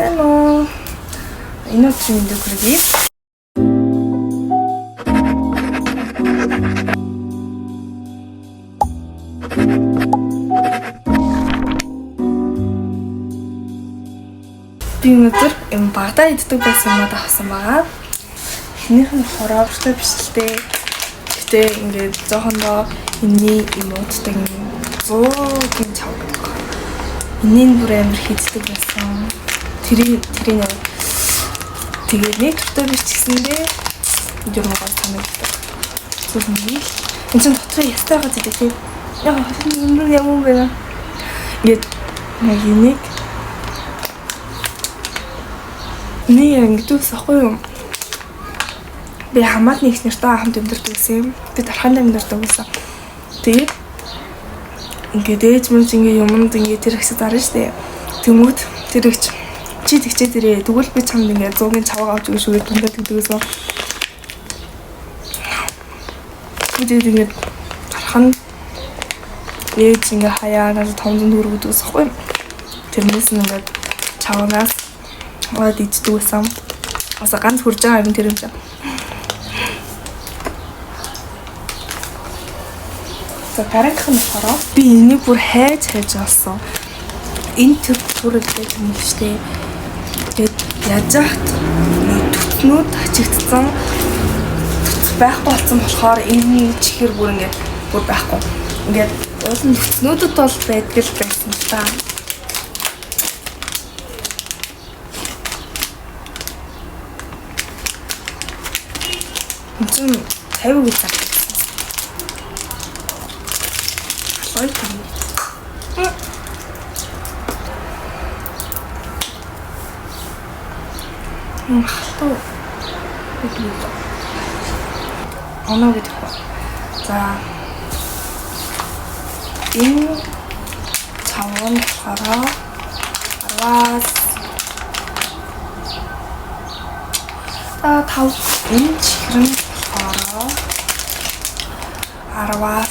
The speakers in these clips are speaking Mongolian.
сайн уу? Энэ өдрийн мэндийг хүргэе. Би өнөөдөр юм багада иддэг байсан юмнууд авсан байгаа. Эхнийх нь хороовчтой бишлээ. Гэтэ ингээд зоохондоо энэний юмудтай 100-ийн чав гэдэг. Энэний бүр амар хийддэг байсан. Тэрийг тэгээд нэг төртөө биш ч гэсэндээ юу гоо санагддаг. Зүрхний энэ ч дотроо ястайгаа зэдэг тийм. Яа, ямар бэ? Ингээд нэг юник ингэдэгс ахгүй юу? Би хамаатны их нэртэй хамт амьдардаг гэсэн юм. Би дарханд амьдардаг байсан. Тэгээд ингээд ээж мөн ингээ юмд ингээ тэр ихсэ зарна штэ. Тэмүүт тэр ихч чи тэгчээ тэрээ тэгвэл би чамд ингээ 100-ийн цаваа авч өгөх шүүгээ дүнгээд тэгдэгсэн. Тэгээд ингээ дарханд ээж ингээ хаяа надад 500 төгрөг өгдөгс ахгүй юу? Тэрнээс нь ингээ чаваагаас аваад иддэг байсан. Аса ганц хурж байгаа юм тэр юм чинь. За дараагийнх нь болохоор би энийг бүр хайж олсон. Энэ төр төрөлтэй юм шүү дээ. Тэгээд яаж яахт төтнүүд ачигдсан байхгүй болсон болохоор энэ чихэр бүр ингээд бүр байхгүй. Ингээд уулын төтнүүдэд бол байдаг л байсан л та. Эцэн 50 гэж байна. Алой юм. Хатуу. Эдгээр. Оноо гэдэг ба. За. Энэ цаван болохоор 10-аас 5 энэ чихрэн болохоор 10-аас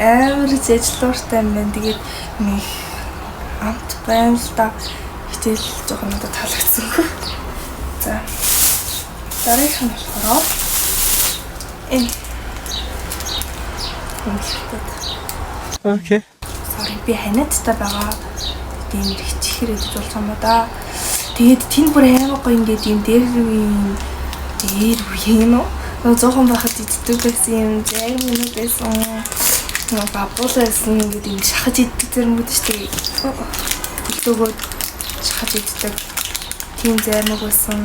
2 амар зэжлууртай юм байна. Тэгээд нэг амт байна л да. Хичээл жоохон надад таалагдсангүй. За. Дараагийнх нь болохоор энэ. Окей. Sorry би ханиадтай байгаа. Тийм их чихэр идэж болж байгаа юм да. Тэгээд тэнд бүр амар гоё ингээд юм дээр үеийн нөө зоохон байхад иддэг байсан юм зарим минут байсан. Бабуул байсан ингээд юм шахаж иддэг зэрмүүд шүү дээ. Өглөөгөө шахаж иддэг. Тийм зарим байсан.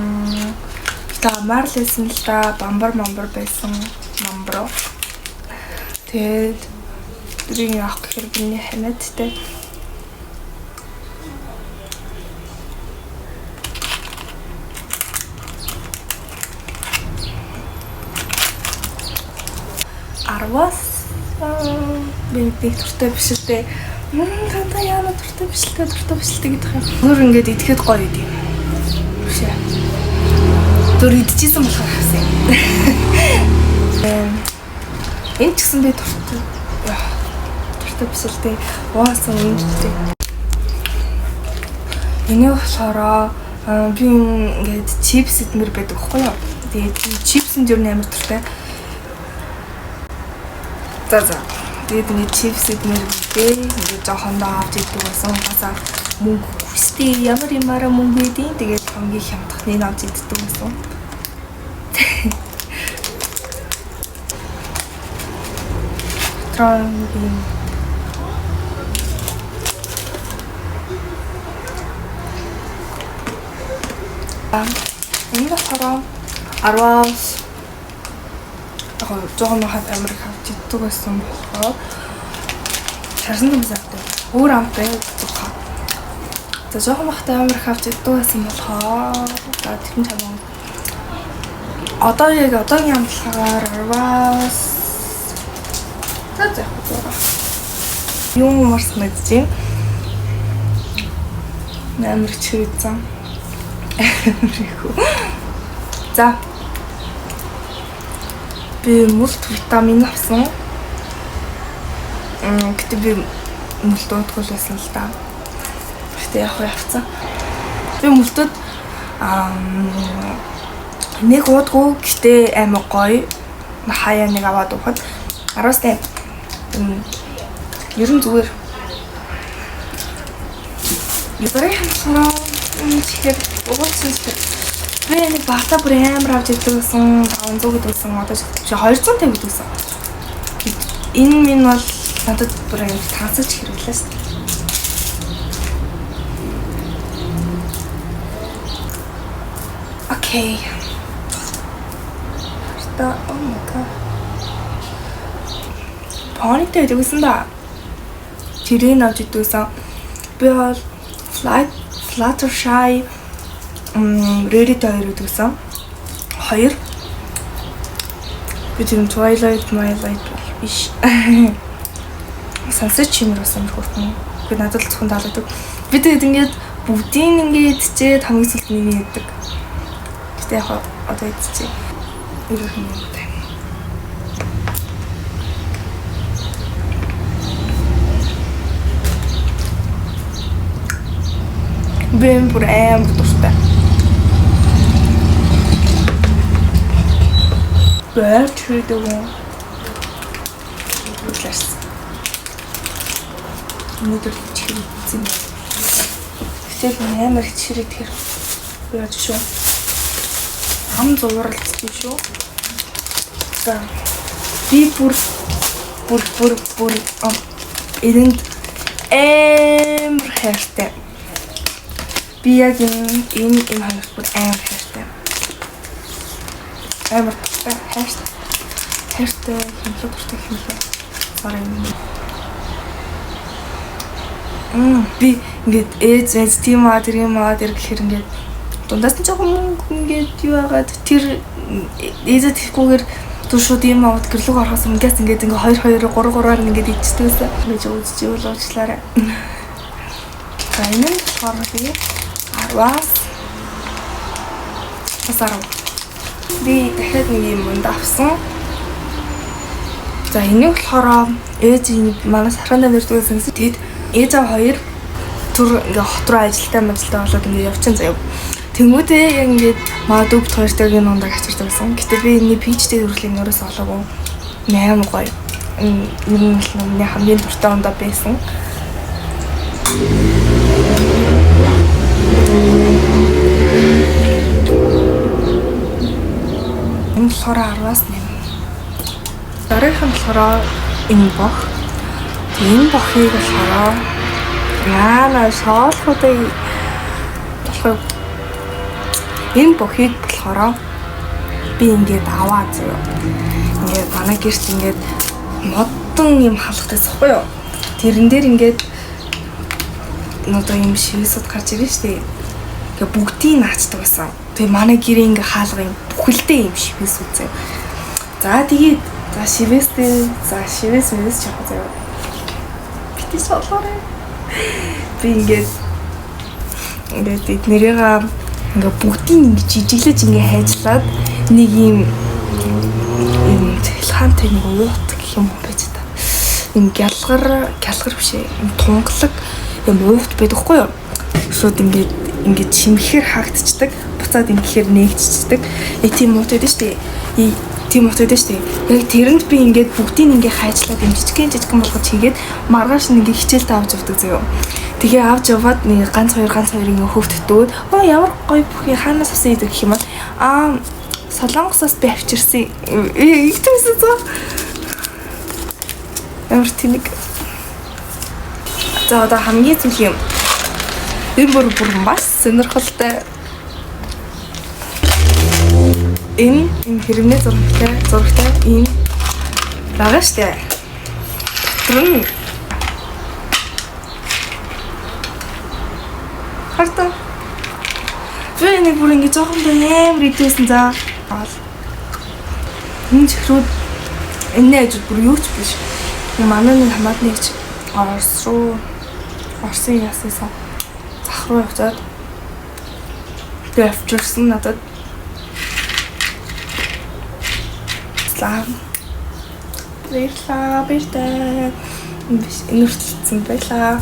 Та амар л байсан л да. Бамбар байсан. Мамбро. Тэгээд тэрийг авах гэхээр биний ханиадтай. Арвас би төртөө бишэлтэй. Танда яана төртөө бишэлтэй гэдэг юм. Өөр ингээд идэхэд гоё идэв. Бишээ. Дөр идчихсэн болохоор хасаа. Энэ ч гэсэн би төртөө бишэлтэй. Угаасаа үнэтэй. Энэ болохоор би ингээд чипс идмэр байдаг байхгүй юу? Тэгээд чипсэнд юу нээр төртэй. За. Тэгээд нэг чипс идмэр битээ. Ингээд жоохондоо авч иддэг байсан. Угаасаа мөнгө хүстэй ямар мөнгө идэв. Тэгээд хамгийн хямдхны авч иддэг байсан. Траим. Энэ болохоор 10-аас жоохон хат Америк авч иддэг байсан болохоор шарсан юм заатай. Өөр амт байцгаа. За жоохон хат Америк авч иддэг байсан болохоор за тэрэн чамаа. Одоогийн амтлахаар 10-аас за юм марс мэдчихэв. Америк чивэцэн. За. Би мультивитамин авсан. Гэтэ би мультуудгүй байсан л да. Гэтэ яг явцсан. Би мөлтөд нэг уудгүй гэтээ амар гоё хаяа нэг аваад уухад 10-аас ер нь зүгээр Юбарай хамсараа тэгэхээр угаалсан шүү. Би нэг багтаа бүр амар авч идэгсэн 500 гэдэгсэн одоо чи 250 гэдэгсэн. Энэ минь бол надад бүр амар тансаж хэрэглээ шүү. Окей. Та oh my god. Панитай идэгсэн да. Тэрийг авч идэгсэн. Би бол Fluttershy Reddit хоёр үзсэн. Хоёр. Би тийм Twilight бол биш. Сонсож чимэр болсон хөрхөн. Гэхдээ надад л зөвхөн даалгадаг. Би тэгээд ингээд бүгдийн ингээд чээд хамгийн сүүлд нэг яддаг. Гэтэ яг одоо идчихээ. Ирэх юм байна. Ben бүр амар дуртай. Бэрт хийдэг юм. Бүлээс. Өнөөдөр чирэгцэн. Тэгэл амар чирэг тэр яаж шүү. Ам зуралцсан шүү. За. Би бүр эрэнд амар хайртай. Би яг энэ ханаас бүр амар хайртай. Амар хайртай хэмлээ. Sorry. Би ингээд ээж тийм гэхээр ингээд дундаас нь жоохон ингээд юу агаад тэр ээжэд хийхгүйгээр шууд юм аваад гэрлүүг орохоос ингээд 2-2-3-3-аар ингээд иччихсэн. Гэж үзчихвэл уучлаарай. За энэ нь болохоор би 10-аас бас 10. Би дахиад нэг юм өнд авсан. За энийг болохоор ээж манай сарханда нэрдгүүлсэн. Тэгэд ээж аваа хоёр түр ингээ хот руу ажилтаа болоод ингээ явчихсан заяа. Тэнгүүтээ яг ингээд мадуп хоёртойгийн нундаа гачирдаг байсан. Гэтэ би энэ пичтэй төрлийн нөрөөс олоогүй. 8 гоё. Энэ нь миний хамгийн дуртай ундаа байсан. Энэ болохоор 10-аас 8. Дараагийн болохоор энэ бох. Энэ бохыг болохоор яана шоолхотой болохоор энэ бохыг болохоор би ингээд аваа зөө. Ингээд манай гэрт ингээд модон юм халахтай захгүй юу? Тэрэн дээр ингээд одоо юм шивэсуд гарч ирэн штэ. Ингээ бүгдийг наачдаг байсан. Тэгээ манай гэрээ ингээ хаалга юм бүхэлдээ юм шивэсуд зөө. За тэгээд шивэс чахаа зөө. Бити соолоорой. Би ингээд эднэрийг ингээ бүгдийг ингээ жижиглэж ингээ хайжлаад нэг юм хэлхаантай нэг уут гэх юм байж та. Юм гялгар биш юм тунгалаг юм уут байдаг хгүй юу? Шууд ингээд чимхээр хаагдчихдаг. Буцаад ингэхээр нээгдчихдэг. Тийм уут байдаг шүү дээ. Тийм уут байдаг шүү дээ. Яг тэрэнд би ингээд бүгдийг ингээ хайжлаад юм жижигхэн болгож хийгээд маргааш нэг хичээлтэй авч явдаг зөө. Тэгээ авч яваад нэг ганц хоёр ингээ хөвтдөөд ямар гоё бүхий хаанаас авсан идэх юм бол Солонгосоос би авчирсан. Ийгтэйсэн зөө. Ямар тэнэг. За одоо хамгийн зүйл юм. Энэ бүр бас сонирхолтой. Энэ хэрэмний зурагтай энэ байгаа штэ. Түрэн харта. Би нэг бүр ингэ жоохон амар идэвсэн за. Энэ чихрүүд энэ ажил бүр юу ч биш. Манай нэг хамаатныч Орсын яссан зах руу явцаад би авчирсан надад. Баярлалаа. Энэ үргэлжлүүлсэн байлаа.